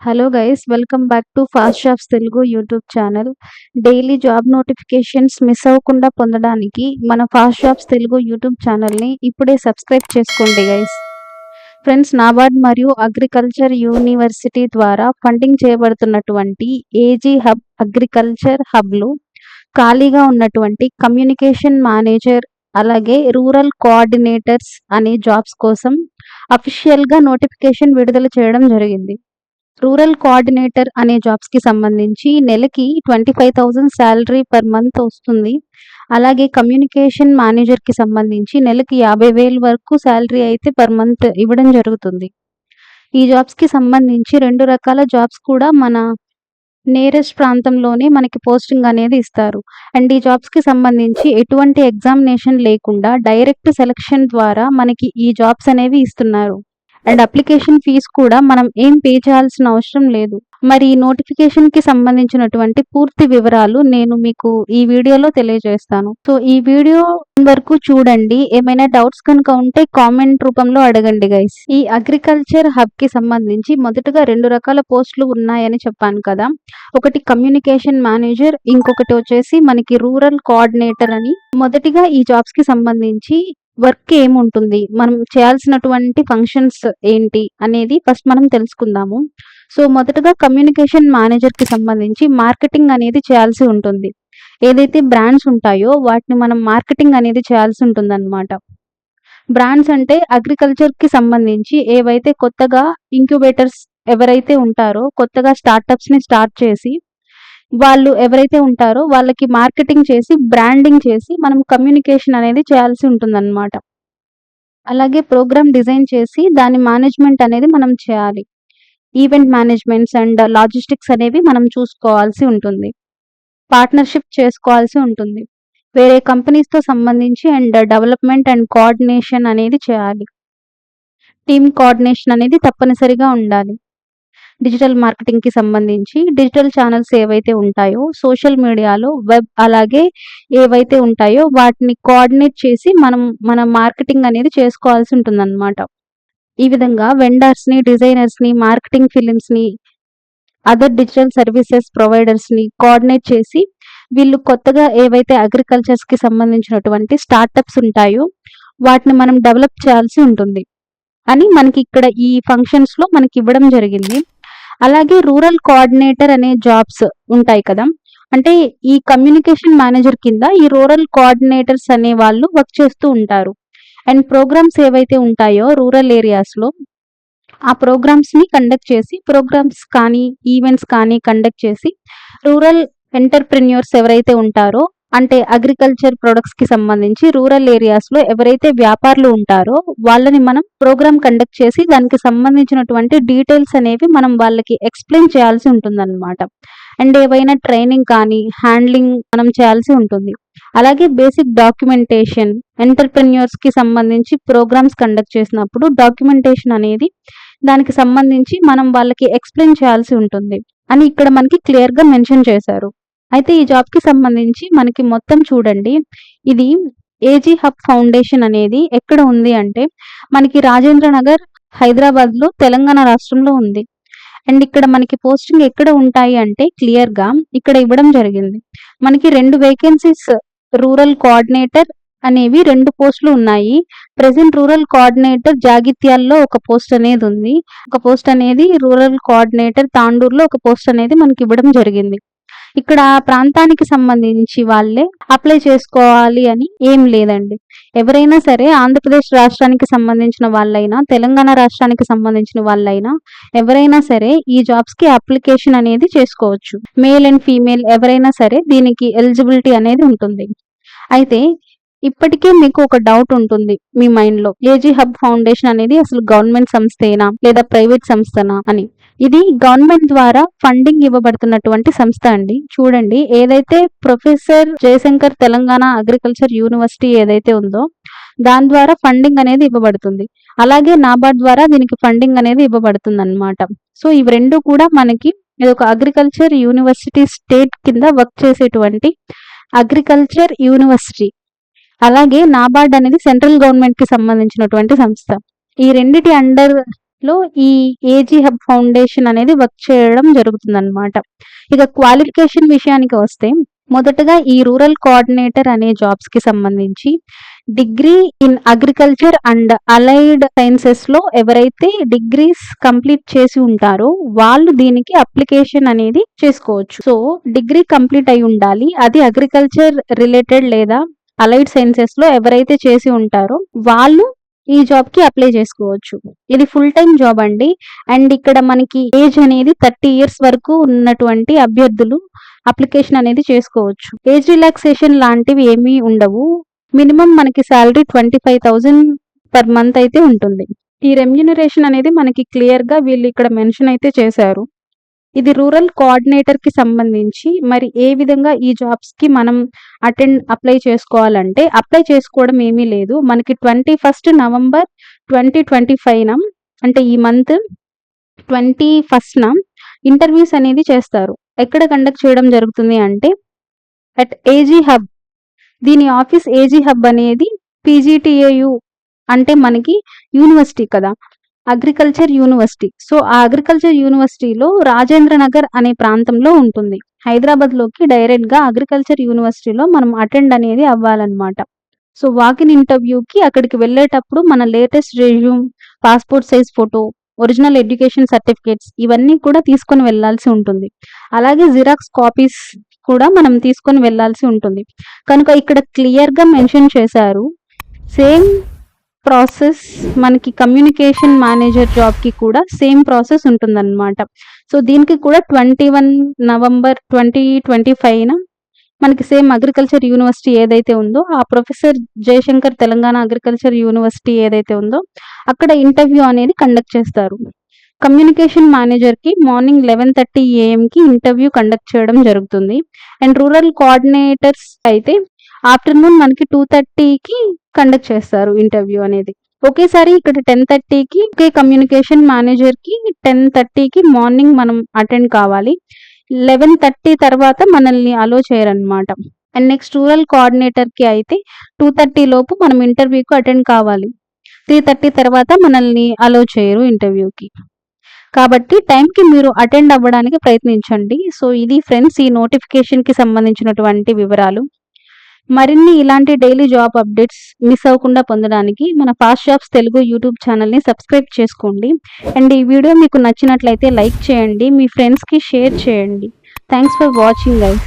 Hello guys, welcome back to fast jobs Telugu YouTube channel. Daily job notifications miss అవ్వకుండా పొందడానికి మన fast jobs Telugu YouTube ఛానల్ని ఇప్పుడే subscribe చేసుకోండి గైస్. ఫ్రెండ్స్, నాబార్డ్ మరియు అగ్రికల్చర్ యూనివర్సిటీ ద్వారా ఫండింగ్ చేయబడుతున్నటువంటి ఏజీ హబ్ అగ్రికల్చర్ హబ్లో ఖాళీగా ఉన్నటువంటి కమ్యూనికేషన్ మేనేజర్ అలాగే రూరల్ కోఆర్డినేటర్స్ అనే జాబ్స్ కోసం అఫీషియల్గా నోటిఫికేషన్ విడుదల చేయడం జరిగింది. రూరల్ కోఆర్డినేటర్ అనే జాబ్స్కి సంబంధించి నెలకి 25,000 శాలరీ పర్ మంత్ వస్తుంది. అలాగే కమ్యూనికేషన్ మేనేజర్కి సంబంధించి నెలకి 50,000 వరకు శాలరీ అయితే పర్ మంత్ ఇవ్వడం జరుగుతుంది. ఈ జాబ్స్కి సంబంధించి 2 రకాల జాబ్స్ కూడా మన నియరెస్ట్ ప్రాంతంలోనే మనకి పోస్టింగ్ అనేది ఇస్తారు. అండ్ ఈ జాబ్స్కి సంబంధించి ఎటువంటి ఎగ్జామినేషన్ లేకుండా డైరెక్ట్ సెలక్షన్ ద్వారా మనకి ఈ జాబ్స్ అనేవి ఇస్తున్నారు. అండ్ అప్లికేషన్ ఫీజు కూడా మనం ఏం పే చేయాల్సిన అవసరం లేదు. మరి ఈ నోటిఫికేషన్కి సంబంధించినటువంటి పూర్తి వివరాలు నేను మీకు ఈ వీడియోలో తెలియజేస్తాను. సో ఈ వీడియో వరకు చూడండి. ఏమైనా డౌట్స్ కనుక ఉంటే కామెంట్ రూపంలో అడగండి గైస్. ఈ అగ్రికల్చర్ హబ్కి సంబంధించి మొదటగా 2 రకాల పోస్టులు ఉన్నాయని చెప్పాను కదా. ఒకటి కమ్యూనికేషన్ మేనేజర్, ఇంకొకటి వచ్చేసి మనకి రూరల్ కోఆర్డినేటర్ అని. మొదటిగా ఈ జాబ్స్కి సంబంధించి వర్క్ ఏముంటుంది, మనం చేయాల్సినటువంటి ఫంక్షన్స్ ఏంటి అనేది ఫస్ట్ మనం తెలుసుకుందాము. సో మొదటగా కమ్యూనికేషన్ మేనేజర్కి సంబంధించి మార్కెటింగ్ అనేది చేయాల్సి ఉంటుంది. ఏదైతే బ్రాండ్స్ ఉంటాయో వాటిని మనం మార్కెటింగ్ అనేది చేయాల్సి ఉంటుంది అనమాట. బ్రాండ్స్ అంటే అగ్రికల్చర్కి సంబంధించి ఏవైతే కొత్తగా ఇంక్యుబేటర్స్ ఎవరైతే ఉంటారో, కొత్తగా స్టార్టప్స్ని స్టార్ట్ చేసి వాళ్ళు ఎవరైతే ఉంటారో వాళ్ళకి మార్కెటింగ్ చేసి బ్రాండింగ్ చేసి మనం కమ్యూనికేషన్ అనేది చేయాల్సి ఉంటుందన్నమాట. అలాగే ప్రోగ్రామ్ డిజైన్ చేసి దాని మేనేజ్మెంట్ అనేది మనం చేయాలి. ఈవెంట్ మేనేజ్మెంట్స్ అండ్ లాజిస్టిక్స్ అనేవి మనం చూసుకోవాల్సి ఉంటుంది. పార్ట్నర్షిప్ చేసుకోవాల్సి ఉంటుంది. వేరే కంపెనీస్తో సంబంధించి అండ్ డెవలప్మెంట్ అండ్ కోఆర్డినేషన్ అనేది చేయాలి. టీమ్ కోఆర్డినేషన్ అనేది తప్పనిసరిగా ఉండాలి. డిజిటల్ మార్కెటింగ్కి సంబంధించి డిజిటల్ ఛానల్స్ ఏవైతే ఉంటాయో, సోషల్ మీడియాలో వెబ్ అలాగే ఏవైతే ఉంటాయో వాటిని కోఆర్డినేట్ చేసి మన మార్కెటింగ్ అనేది చేసుకోవాల్సి ఉంటుందన్నమాట. ఈ విధంగా వెండర్స్ని, డిజైనర్స్ని, మార్కెటింగ్ ఫిలిమ్స్ని, అదర్ డిజిటల్ సర్వీసెస్ ప్రొవైడర్స్ని కోఆర్డినేట్ చేసి వీళ్ళు కొత్తగా ఏవైతే అగ్రికల్చర్స్కి సంబంధించినటువంటి స్టార్టప్స్ ఉంటాయో వాటిని మనం డెవలప్ చేయాల్సి ఉంటుంది అని మనకి ఇక్కడ ఈ ఫంక్షన్స్లో మనకి ఇవ్వడం జరిగింది. అలాగే రూరల్ కోఆర్డినేటర్ అనే జాబ్స్ ఉంటాయి కదా. అంటే ఈ కమ్యూనికేషన్ మేనేజర్ కింద ఈ రూరల్ కోఆర్డినేటర్స్ అనే వాళ్ళు వర్క్ చేస్తూ ఉంటారు. అండ్ ప్రోగ్రామ్స్ ఏవైతే ఉంటాయో రూరల్ ఏరియాస్లో ఆ ప్రోగ్రామ్స్ని కండక్ట్ చేసి, ప్రోగ్రామ్స్ కానీ ఈవెంట్స్ కానీ కండక్ట్ చేసి రూరల్ ఎంటర్ప్రెన్యూర్స్ ఎవరైతే ఉంటారో, అంటే అగ్రికల్చర్ ప్రొడక్ట్స్కి సంబంధించి రూరల్ ఏరియాస్లో ఎవరైతే వ్యాపారులు ఉంటారో వాళ్ళని మనం ప్రోగ్రామ్ కండక్ట్ చేసి దానికి సంబంధించినటువంటి డీటెయిల్స్ అనేవి మనం వాళ్ళకి ఎక్స్ప్లెయిన్ చేయాల్సి ఉంటుందన్నమాట. అండ్ ఏవైనా ట్రైనింగ్ కానీ హ్యాండ్లింగ్ మనం చేయాల్సి ఉంటుంది. అలాగే బేసిక్ డాక్యుమెంటేషన్, ఎంటర్ప్రెన్యూర్స్కి సంబంధించి ప్రోగ్రామ్స్ కండక్ట్ చేసినప్పుడు డాక్యుమెంటేషన్ అనేది దానికి సంబంధించి మనం వాళ్ళకి ఎక్స్ప్లెయిన్ చేయాల్సి ఉంటుంది అని ఇక్కడ మనకి క్లియర్గా మెన్షన్ చేశారు. అయితే ఈ జాబ్కి సంబంధించి మనకి మొత్తం చూడండి, ఇది ఏజీ హబ్ ఫౌండేషన్ అనేది ఎక్కడ ఉంది అంటే మనకి రాజేంద్ర నగర్, హైదరాబాద్లో, తెలంగాణ రాష్ట్రంలో ఉంది. అండ్ ఇక్కడ మనకి పోస్టింగ్ ఎక్కడ ఉంటాయి అంటే క్లియర్గా ఇక్కడ ఇవ్వడం జరిగింది. మనకి 2 వేకెన్సీస్ రూరల్ కోఆర్డినేటర్ అనేవి 2 పోస్టులు ఉన్నాయి. ప్రెసెంట్ రూరల్ కోఆర్డినేటర్ జాగిత్యాల్లో ఒక పోస్ట్ అనేది ఉంది. ఒక పోస్ట్ అనేది రూరల్ కోఆర్డినేటర్ తాండూరులో ఒక పోస్ట్ అనేది మనకి ఇవ్వడం జరిగింది. ఇక్కడ ప్రాంతానికి సంబంధించి వాళ్ళే అప్లై చేసుకోవాలి అని ఏం లేదండి. ఎవరైనా సరే ఆంధ్రప్రదేశ్ రాష్ట్రానికి సంబంధించిన వాళ్ళైనా, తెలంగాణ రాష్ట్రానికి సంబంధించిన వాళ్ళైనా ఎవరైనా సరే ఈ జాబ్స్కి అప్లికేషన్ అనేది చేసుకోవచ్చు. మేల్ అండ్ ఫీమేల్ ఎవరైనా సరే దీనికి ఎలిజిబిలిటీ అనేది ఉంటుంది. అయితే ఇప్పటికే మీకు ఒక డౌట్ ఉంటుంది మీ మైండ్లో, ఏజీ హబ్ ఫౌండేషన్ అనేది అసలు గవర్నమెంట్ సంస్థేనా లేదా ప్రైవేట్ సంస్థనా అని. ఇది గవర్నమెంట్ ద్వారా ఫండింగ్ ఇవ్వబడుతున్నటువంటి సంస్థ అండి. చూడండి, ఏదైతే professor Jayashankar Telangana agriculture university ఏదైతే ఉందో దాని ద్వారా ఫండింగ్ అనేది ఇవ్వబడుతుంది. అలాగే నాబార్డ్ ద్వారా దీనికి ఫండింగ్ అనేది ఇవ్వబడుతుంది అనమాట. సో ఇవి 2 కూడా మనకి ఇది ఒక అగ్రికల్చర్ యూనివర్సిటీ స్టేట్ కింద వర్క్ చేసేటువంటి అగ్రికల్చర్ యూనివర్సిటీ. అలాగే నాబార్డ్ అనేది సెంట్రల్ గవర్నమెంట్కి సంబంధించినటువంటి సంస్థ. ఈ రెండిటి అండర్ లో ఈ ఏజీ హబ్ ఫౌండేషన్ అనేది వర్క్ చేయడం జరుగుతుందన్నమాట. ఇక క్వాలిఫికేషన్ విషయానికి వస్తే మొదటగా ఈ రూరల్ కోఆర్డినేటర్ అనే జాబ్స్ కి సంబంధించి degree in agriculture and allied sciences లో ఎవరైతే డిగ్రీస్ కంప్లీట్ చేసి ఉంటారో వాళ్ళు దీనికి అప్లికేషన్ అనేది చేసుకోవచ్చు. సో డిగ్రీ కంప్లీట్ అయి ఉండాలి, అది అగ్రికల్చర్ రిలేటెడ్ లేదా అలైడ్ సైన్సెస్ లో ఎవరైతే చేసి ఉంటారో వాళ్ళు ఈ జాబ్ కి అప్లై చేసుకోవచ్చు. ఇది ఫుల్ టైం జాబ్ అండి. అండ్ ఇక్కడ మనకి ఏజ్ అనేది 30 years వరకు ఉన్నటువంటి అభ్యర్థులు అప్లికేషన్ అనేది చేసుకోవచ్చు. ఏజ్ రిలాక్సేషన్ లాంటివి ఏమీ ఉండవు. మినిమం మనకి శాలరీ 25,000 పర్ మంత్ అయితే ఉంటుంది. ఈ రెమ్యూనరేషన్ అనేది మనకి క్లియర్ గా వీళ్ళు ఇక్కడ మెన్షన్ అయితే చేశారు. ఇది రూరల్ కోఆర్డినేటర్ కి సంబంధించి మరి ఏ విధంగా ఈ జాబ్స్ కి మనం అప్లై చేసుకోవాలంటే అప్లై చేసుకోవడం ఏమీ లేదు. మనకి 21 November 2025 అంటే ఈ మంత్ 21న ఇంటర్వ్యూస్ అనేది చేస్తారు. ఎక్కడ కండక్ట్ చేయడం జరుగుతుంది అంటే అట్ ఏజీ హబ్. దీని ఆఫీస్ ఏజీ హబ్ అనేది పీజీటీఏయు అంటే మనకి యూనివర్సిటీ కదా, అగ్రికల్చర్ యూనివర్సిటీ. సో ఆ అగ్రికల్చర్ యూనివర్సిటీలో రాజేంద్ర నగర్ అనే ప్రాంతంలో ఉంటుంది. హైదరాబాద్ లోకి డైరెక్ట్ గా అగ్రికల్చర్ యూనివర్సిటీలో మనం అటెండ్ అనేది అవ్వాలన్నమాట. సో వాకిన్ ఇంటర్వ్యూకి అక్కడికి వెళ్ళేటప్పుడు మన latest resume, passport size photo, original education certificates ఇవన్నీ కూడా తీసుకొని వెళ్లాల్సి ఉంటుంది. అలాగే జిరాక్స్ కాపీస్ కూడా మనం తీసుకొని వెళ్లాల్సి ఉంటుంది. కనుక ఇక్కడ క్లియర్ గా మెన్షన్ చేశారు. సేమ్ ప్రాసెస్ మనకి కమ్యూనికేషన్ మేనేజర్ జాబ్ కి కూడా సేమ్ ప్రాసెస్ ఉంటుందన్నమాట. సో దీనికి కూడా 21 November 2025 మనకి సేమ్ అగ్రికల్చర్ యూనివర్సిటీ ఏదైతే ఉందో ఆ professor Jayashankar Telangana agriculture university ఏదైతే ఉందో అక్కడ ఇంటర్వ్యూ అనేది కండక్ట్ చేస్తారు. కమ్యూనికేషన్ మేనేజర్ కి మార్నింగ్ 11:30 AM కి ఇంటర్వ్యూ కండక్ట్ చేయడం జరుగుతుంది. అండ్ రూరల్ కోఆర్డినేటర్స్ అయితే ఆఫ్టర్నూన్ మనకి 2:30కి కండక్ట్ చేస్తారు ఇంటర్వ్యూ అనేది. ఒకేసారి ఇక్కడ 10:30కి ఒకే కమ్యూనికేషన్ మేనేజర్ కి 10:30కి మార్నింగ్ మనం అటెండ్ కావాలి. 11:30 తర్వాత మనల్ని అలో చేయరనమాట. అండ్ నెక్స్ట్ రూరల్ కోఆర్డినేటర్ కి అయితే 2:30 లోపు మనం ఇంటర్వ్యూకి అటెండ్ కావాలి. 3:30 తర్వాత మనల్ని అలో చేయరు ఇంటర్వ్యూకి. కాబట్టి టైంకి మీరు అటెండ్ అవ్వడానికి ప్రయత్నించండి. సో ఇది ఫ్రెండ్స్ ఈ నోటిఫికేషన్ కి సంబంధించినటువంటి వివరాలు. మరిన్ని ఇలాంటి డైలీ జాబ్ అప్డేట్స్ మిస్ అవ్వకుండా పొందడానికి మన ఫాస్ట్ జాబ్స్ తెలుగు యూట్యూబ్ ఛానల్ని సబ్స్క్రైబ్ చేసుకోండి. అండ్ ఈ వీడియో మీకు నచ్చినట్లయితే లైక్ చేయండి, మీ ఫ్రెండ్స్కి షేర్ చేయండి. Thanks for watching guys.